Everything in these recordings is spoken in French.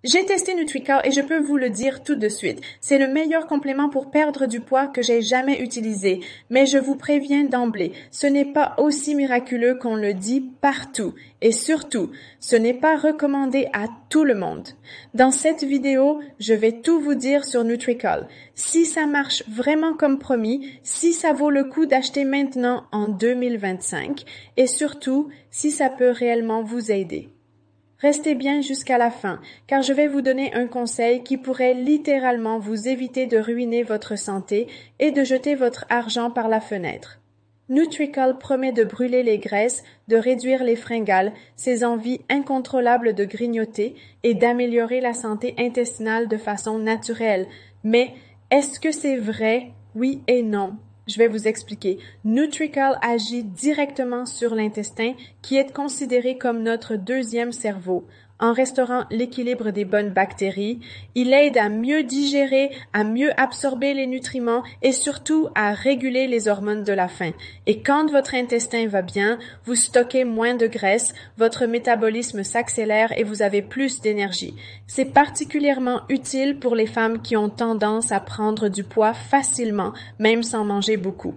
J'ai testé NutriCal et je peux vous le dire tout de suite, c'est le meilleur complément pour perdre du poids que j'ai jamais utilisé. Mais je vous préviens d'emblée, ce n'est pas aussi miraculeux qu'on le dit partout. Et surtout, ce n'est pas recommandé à tout le monde. Dans cette vidéo, je vais tout vous dire sur NutriCal. Si ça marche vraiment comme promis, si ça vaut le coup d'acheter maintenant en 2025 et surtout, si ça peut réellement vous aider. Restez bien jusqu'à la fin, car je vais vous donner un conseil qui pourrait littéralement vous éviter de ruiner votre santé et de jeter votre argent par la fenêtre. NutriCal promet de brûler les graisses, de réduire les fringales, ces envies incontrôlables de grignoter et d'améliorer la santé intestinale de façon naturelle. Mais est-ce que c'est vrai? Oui et non. Je vais vous expliquer. NutriCal agit directement sur l'intestin qui est considéré comme notre deuxième cerveau. En restaurant l'équilibre des bonnes bactéries, il aide à mieux digérer, à mieux absorber les nutriments et surtout à réguler les hormones de la faim. Et quand votre intestin va bien, vous stockez moins de graisse, votre métabolisme s'accélère et vous avez plus d'énergie. C'est particulièrement utile pour les femmes qui ont tendance à prendre du poids facilement, même sans manger beaucoup.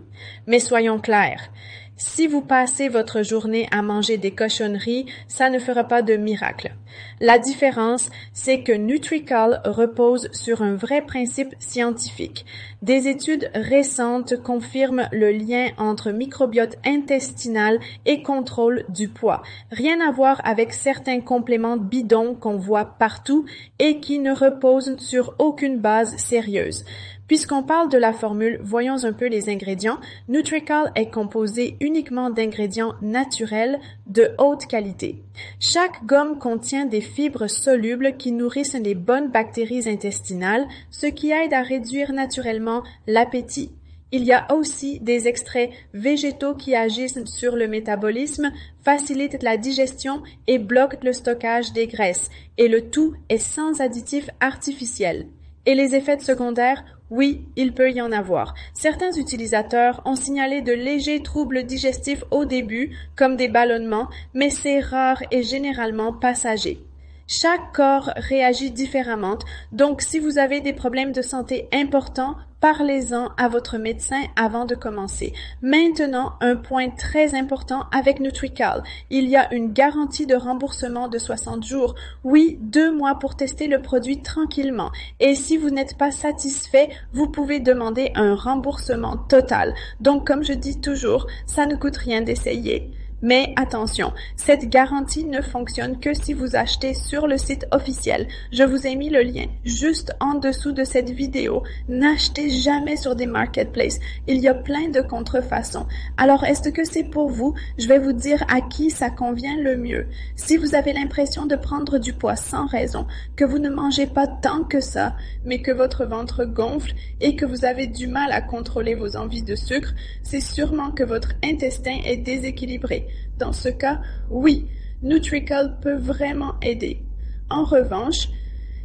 Mais soyons clairs. Si vous passez votre journée à manger des cochonneries, ça ne fera pas de miracle. La différence, c'est que NutriCal repose sur un vrai principe scientifique. Des études récentes confirment le lien entre microbiote intestinal et contrôle du poids. Rien à voir avec certains compléments bidons qu'on voit partout et qui ne reposent sur aucune base sérieuse. Puisqu'on parle de la formule, voyons un peu les ingrédients. NutriCal est composé uniquement d'ingrédients naturels de haute qualité. Chaque gomme contient des fibres solubles qui nourrissent les bonnes bactéries intestinales, ce qui aide à réduire naturellement l'appétit. Il y a aussi des extraits végétaux qui agissent sur le métabolisme, facilitent la digestion et bloquent le stockage des graisses. Et le tout est sans additifs artificiels. Et les effets secondaires? Oui, il peut y en avoir. Certains utilisateurs ont signalé de légers troubles digestifs au début, comme des ballonnements, mais c'est rare et généralement passager. Chaque corps réagit différemment, donc si vous avez des problèmes de santé importants, parlez-en à votre médecin avant de commencer. Maintenant, un point très important avec NutriCal. Il y a une garantie de remboursement de 60 jours. Oui, 2 mois pour tester le produit tranquillement. Et si vous n'êtes pas satisfait, vous pouvez demander un remboursement total. Donc, comme je dis toujours, ça ne coûte rien d'essayer. Mais attention, cette garantie ne fonctionne que si vous achetez sur le site officiel. Je vous ai mis le lien juste en dessous de cette vidéo. N'achetez jamais sur des marketplaces. Il y a plein de contrefaçons. Alors, est-ce que c'est pour vous? Je vais vous dire à qui ça convient le mieux. Si vous avez l'impression de prendre du poids sans raison, que vous ne mangez pas tant que ça, mais que votre ventre gonfle et que vous avez du mal à contrôler vos envies de sucre, c'est sûrement que votre intestin est déséquilibré. Dans ce cas, oui, NutriCal peut vraiment aider. En revanche,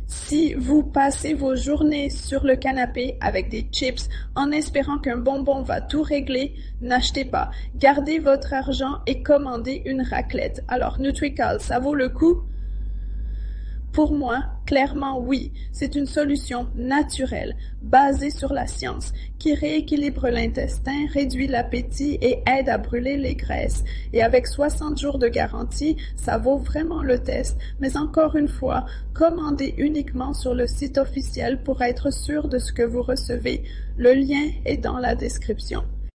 si vous passez vos journées sur le canapé avec des chips en espérant qu'un bonbon va tout régler, n'achetez pas. Gardez votre argent et commandez une raclette. Alors NutriCal, ça vaut le coup? Pour moi, clairement oui, c'est une solution naturelle, basée sur la science, qui rééquilibre l'intestin, réduit l'appétit et aide à brûler les graisses. Et avec 60 jours de garantie, ça vaut vraiment le test. Mais encore une fois, commandez uniquement sur le site officiel pour être sûr de ce que vous recevez. Le lien est dans la description.